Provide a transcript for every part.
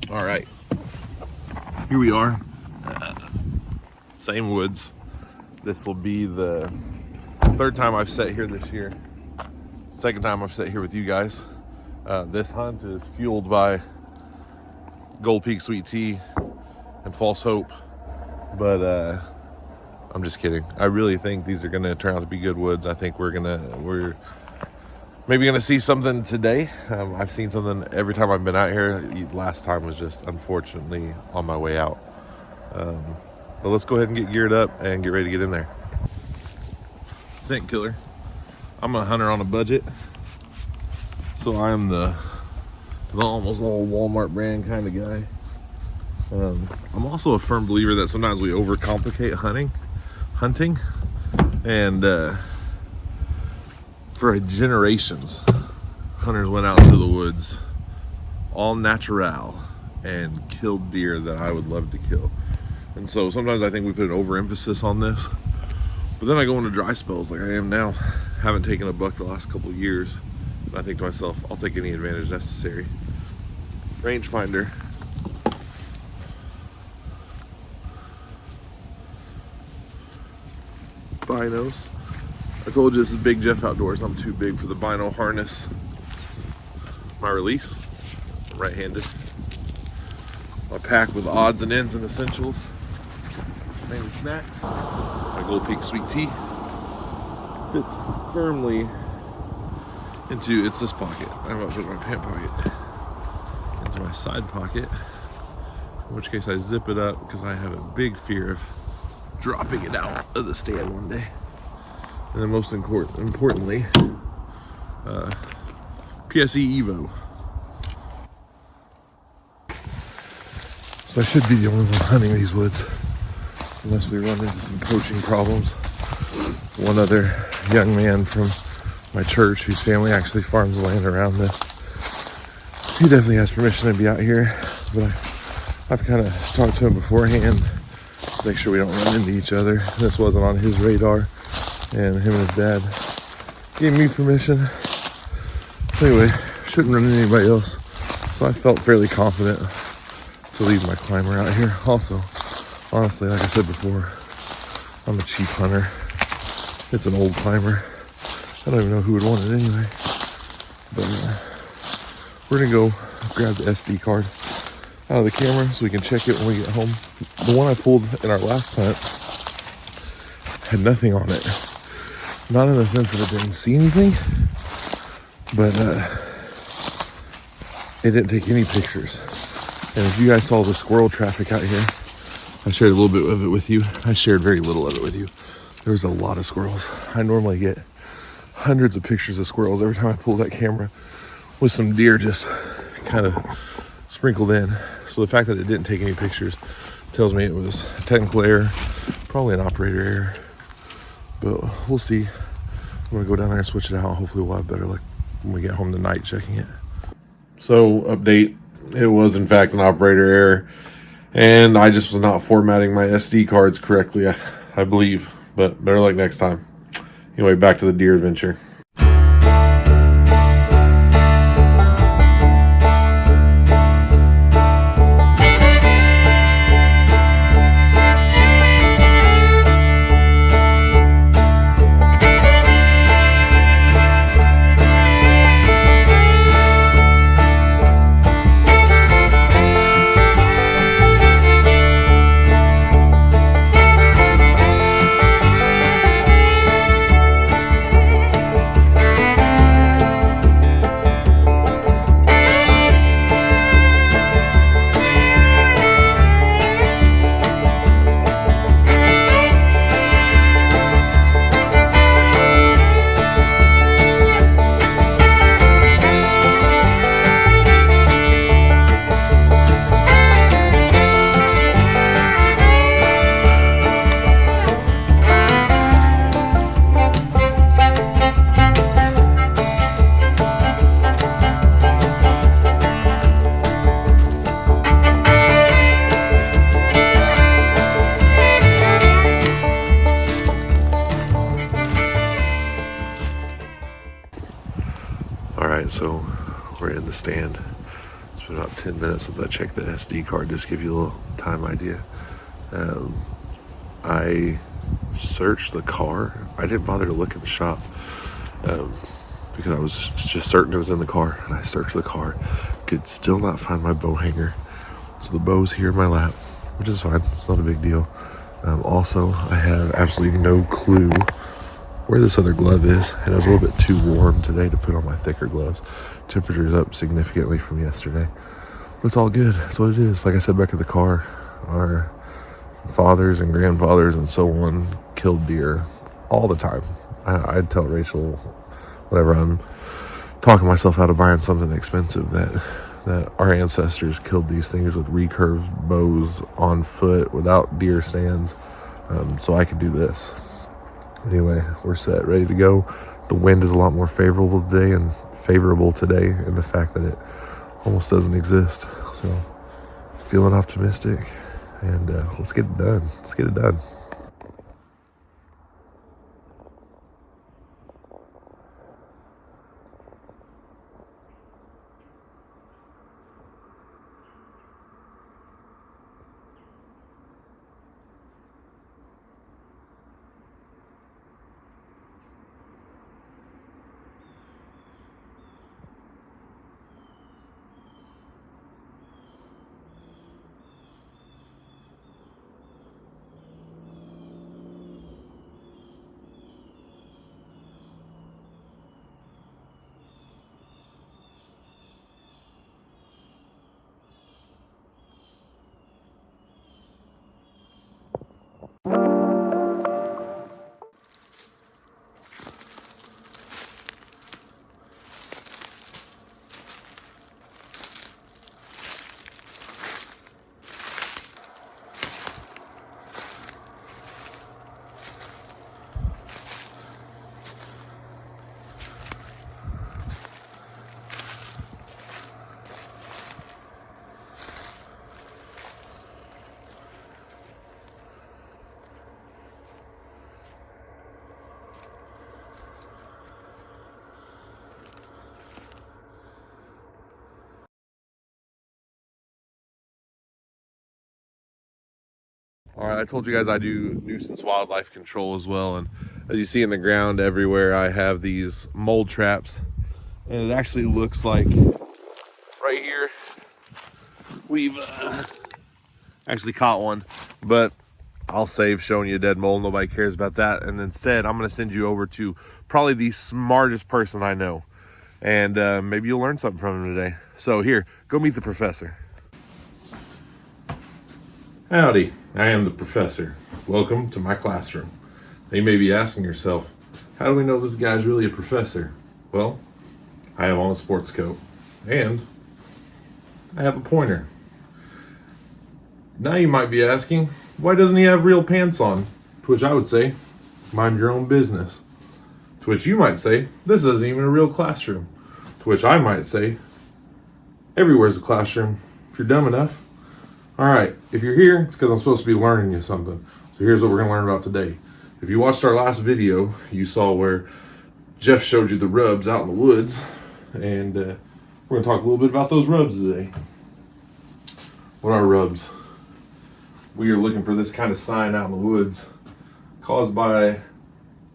All right, here we are. Same woods. This will be the third time I've sat here this year. Second time I've sat here with you guys. This hunt is fueled by Gold Peak Sweet Tea and False Hope, but I'm just kidding. I really think these are gonna turn out to be good woods. I think we're maybe gonna see something today. I've seen something every time I've been out here. Last time was just unfortunately on my way out. But let's go ahead and get geared up and get ready to get in there. Scent killer. I'm a hunter on a budget, so I'm the almost all Walmart brand kind of guy. I'm also a firm believer that sometimes we overcomplicate hunting, and for generations, hunters went out into the woods, all natural, and killed deer that I would love to kill. And so sometimes I think we put an overemphasis on this. But then I go into dry spells like I am now. Haven't taken a buck the last couple of years. And I think to myself, I'll take any advantage necessary. Rangefinder. Binos. I told you this is Big Jeff Outdoors. I'm too big for the bino harness. My release, right-handed. My pack with odds and ends and essentials. Mainly snacks. My Gold Peak Sweet Tea fits firmly into, it's this pocket. I'm about to put it in my pant pocket. Into my side pocket. In which case I zip it up because I have a big fear of dropping it out of the stand one day. And then most importantly, PSE Evo. So I should be the only one hunting these woods, unless we run into some poaching problems. One other young man from my church, whose family actually farms land around this, he definitely has permission to be out here, but I've kind of talked to him beforehand to make sure we don't run into each other. This wasn't on his radar, and him and his dad gave me permission. Anyway, shouldn't run into anybody else, so I felt fairly confident to leave my climber out here. Also, honestly, like I said before, I'm a cheap hunter. It's an old climber. I don't even know who would want it anyway. But we're gonna go grab the SD card out of the camera so we can check it when we get home. The one I pulled in our last hunt had nothing on it. Not in the sense that it didn't see anything, but it didn't take any pictures. And if you guys saw the squirrel traffic out here, I shared a little bit of it with you. I shared very little of it with you. There was a lot of squirrels. I normally get hundreds of pictures of squirrels every time I pull that camera, with some deer just kind of sprinkled in. So the fact that it didn't take any pictures tells me it was a technical error, probably an operator error, but we'll see. I'm gonna go down there and switch it out. Hopefully we'll have better luck when we get home tonight checking it. So update, it was in fact an operator error, and I just was not formatting my SD cards correctly, I believe, but better luck next time. Anyway, back to the deer adventure. been about 10 minutes since I checked the SD card, just to give you a little time idea. I searched the car. I didn't bother to look in the shop because I was just certain it was in the car. And I searched the car, could still not find my bow hanger. So the bow's here in my lap, which is fine. It's not a big deal. Also, I have absolutely no clue where this other glove is, and it was a little bit too warm today to put on my thicker gloves. Temperature's up significantly from yesterday, but it's all good. That's what it is. Like I said back at the car, our fathers and grandfathers and so on killed deer all the time. I'd tell Rachel whenever I'm talking myself out of buying something expensive that our ancestors killed these things with recurved bows on foot without deer stands, so I could do this. Anyway, we're set, ready to go. The wind is a lot more favorable today in the fact that it almost doesn't exist. So feeling optimistic, and let's get it done. Let's get it done. All right, I told you guys I do nuisance wildlife control as well, and as you see in the ground everywhere, I have these mold traps, and it actually looks like right here we've actually caught one, but I'll save showing you a dead mole. Nobody cares about that, and instead I'm going to send you over to probably the smartest person I know, and maybe you'll learn something from him today. So here, go meet the professor. Howdy, I am the professor. Welcome to my classroom. Now you may be asking yourself, how do we know this guy's really a professor? Well, I have on a sports coat, and I have a pointer. Now you might be asking, why doesn't he have real pants on? To which I would say, mind your own business. To which you might say, this isn't even a real classroom. To which I might say, everywhere's a classroom, if you're dumb enough. All right, if you're here, it's because I'm supposed to be learning you something. So here's what we're going to learn about today. If you watched our last video, you saw where Jeff showed you the rubs out in the woods, and we're going to talk a little bit about those rubs today. What are rubs? We are looking for this kind of sign out in the woods caused by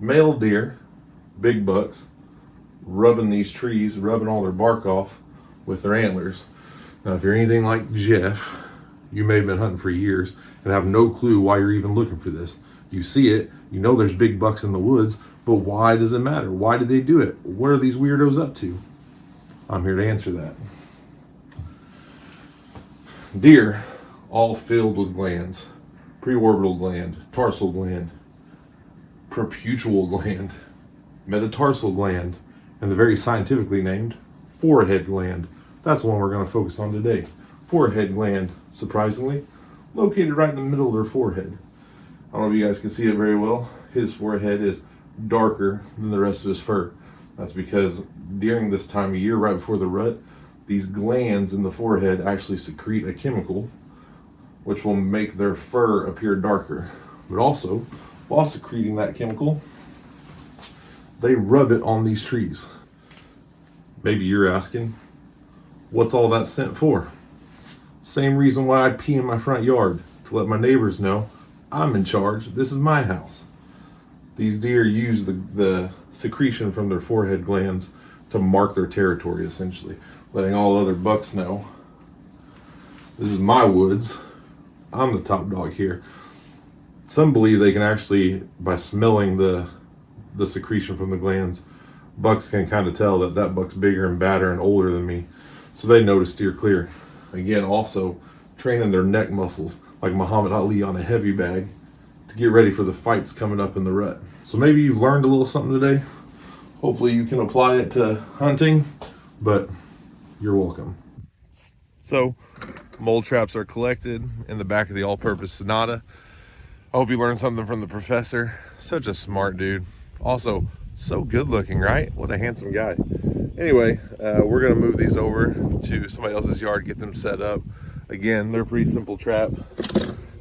male deer, big bucks, rubbing these trees, rubbing all their bark off with their antlers. Now, if you're anything like Jeff, you may have been hunting for years and have no clue why you're even looking for this. You see it, you know there's big bucks in the woods, but why does it matter? Why do they do it? What are these weirdos up to? I'm here to answer that. Deer, all filled with glands: preorbital gland, tarsal gland, preputial gland, metatarsal gland, and the very scientifically named forehead gland. That's the one we're going to focus on today. Forehead gland, surprisingly, located right in the middle of their forehead. I don't know if you guys can see it very well. His forehead is darker than the rest of his fur. That's because during this time of year, right before the rut, these glands in the forehead actually secrete a chemical which will make their fur appear darker. But also, while secreting that chemical, they rub it on these trees. Maybe you're asking, What's all that scent for? Same reason why I pee in my front yard, to let my neighbors know I'm in charge. This is my house. These deer use the secretion from their forehead glands to mark their territory, essentially, letting all other bucks know this is my woods. I'm the top dog here. Some believe they can actually, by smelling the secretion from the glands, bucks can kind of tell that that buck's bigger and badder and older than me, so they know to steer clear. Again, also training their neck muscles like Muhammad Ali on a heavy bag to get ready for the fights coming up in the rut. So maybe you've learned a little something today. Hopefully you can apply it to hunting, but you're welcome. So mole traps are collected in the back of the all-purpose Sonata. I hope you learned something from the professor. Such a smart dude. Also, so good looking, right? What a handsome guy. Anyway, we're gonna move these over to somebody else's yard, get them set up. Again, they're a pretty simple trap.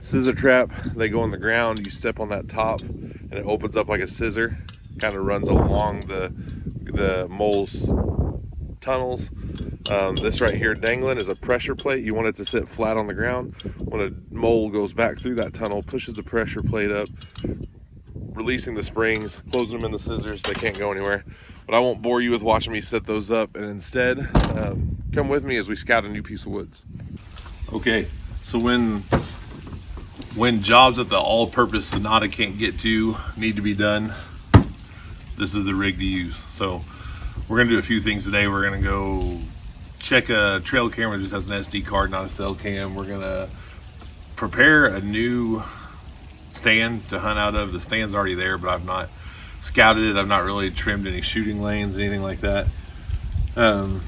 Scissor trap, they go on the ground, you step on that top and it opens up like a scissor, kind of runs along the mole's tunnels. This right here dangling is a pressure plate. You want it to sit flat on the ground. When a mole goes back through that tunnel, pushes the pressure plate up, releasing the springs, closing them in the scissors, they can't go anywhere. But I won't bore you with watching me set those up, and instead come with me as we scout a new piece of woods. Okay, so when jobs that the all-purpose Sonata can't get to need to be done, this is the rig to use. So we're gonna do a few things today. We're gonna go check a trail camera that just has an SD card, not a cell cam. We're gonna prepare a new stand to hunt out of. The stand's already there, but I've not scouted it. I've not really trimmed any shooting lanes, anything like that. And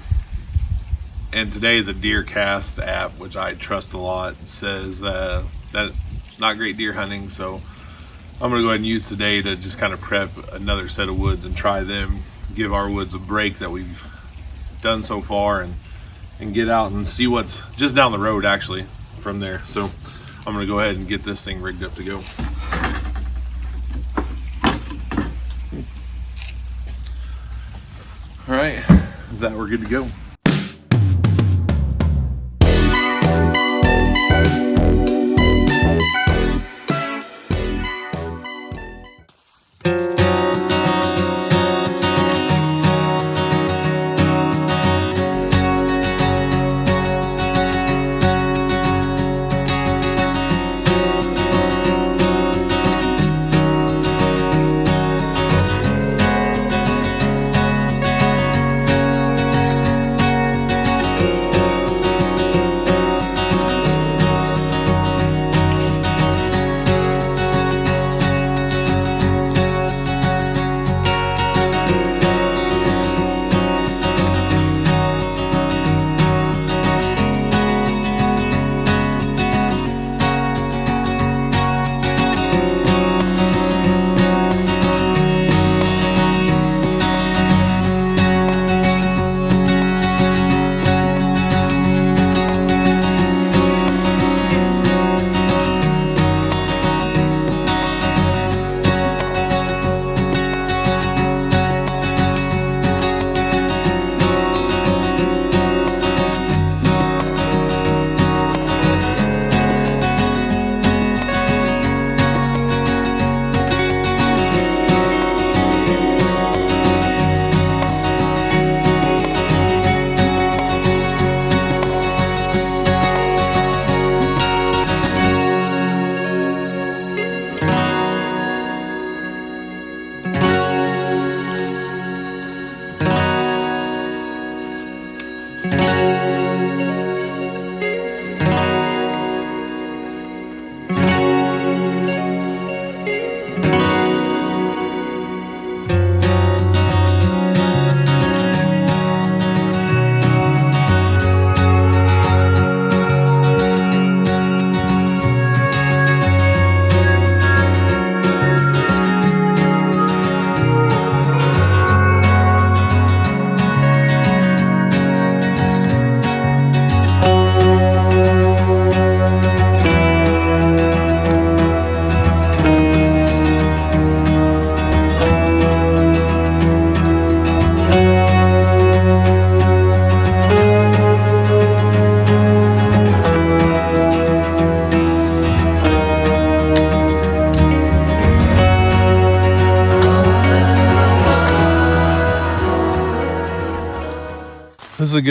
today the DeerCast app, which I trust a lot, says that it's not great deer hunting, so I'm gonna go ahead and use today to just kind of prep another set of woods and try them, give our woods a break that we've done so far, and get out and see what's just down the road actually from there. So I'm gonna go ahead and get this thing rigged up to go. All right, with that we're good to go.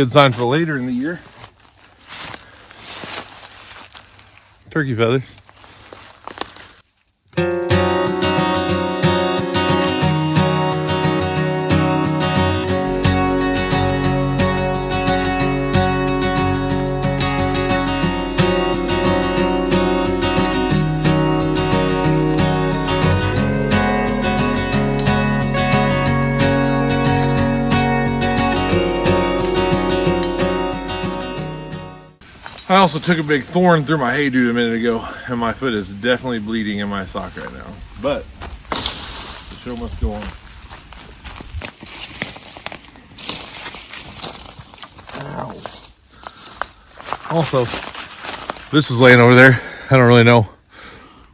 good sign for later in the year. Turkey feathers. I also took a big thorn through my hay dude a minute ago, and my foot is definitely bleeding in my sock right now. But the show must go on. Ow. Also, this was laying over there. I don't really know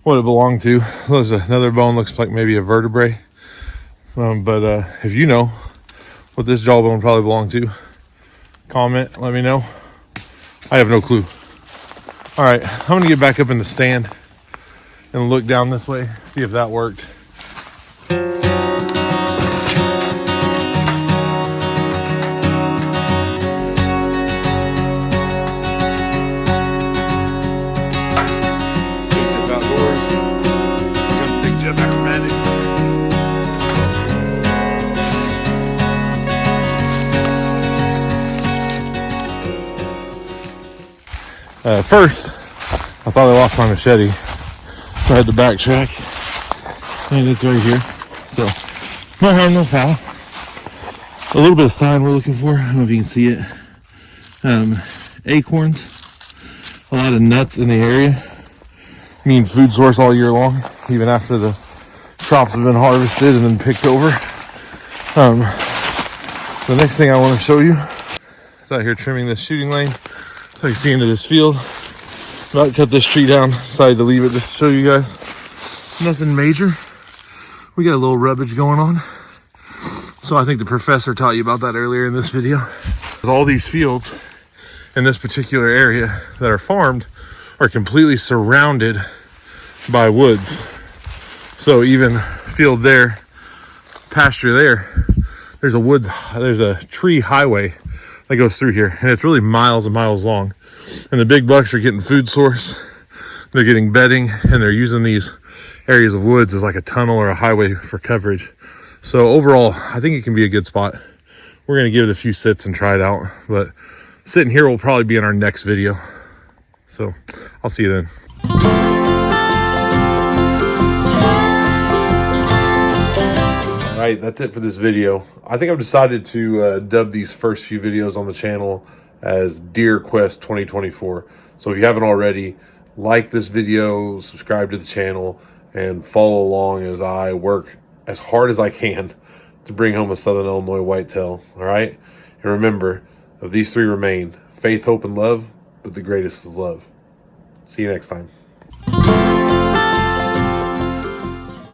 what it belonged to. There's another bone, looks like maybe a vertebrae. But if you know what this jawbone probably belonged to, comment, let me know. I have no clue. All right, I'm gonna get back up in the stand and look down this way, see if that worked. First, I thought I lost my machete, so I had to backtrack, and it's right here. So, no harm, no foul. A little bit of sign we're looking for. I don't know if you can see it. Acorns, a lot of nuts in the area. Mean food source all year long, even after the crops have been harvested and then picked over. The next thing I want to show you is out here trimming this shooting lane. So you see into this field. About to cut this tree down. Decided to leave it just to show you guys. Nothing major. We got a little rubbish going on. So I think the professor taught you about that earlier in this video. All these fields in this particular area that are farmed are completely surrounded by woods. So even field there, pasture there, there's a tree highway that goes through here, and it's really miles and miles long. And the big bucks are getting food source, they're getting bedding, and they're using these areas of woods as like a tunnel or a highway for coverage. So overall, I think it can be a good spot. We're gonna give it a few sits and try it out, but sitting here will probably be in our next video. So I'll see you then. All right, that's it for this video. I think I've decided to dub these first few videos on the channel as Deer Quest 2024. So if you haven't already, like this video, subscribe to the channel, and follow along as I work as hard as I can to bring home a Southern Illinois whitetail, all right? And remember, of these three remain, faith, hope, and love, but the greatest is love. See you next time.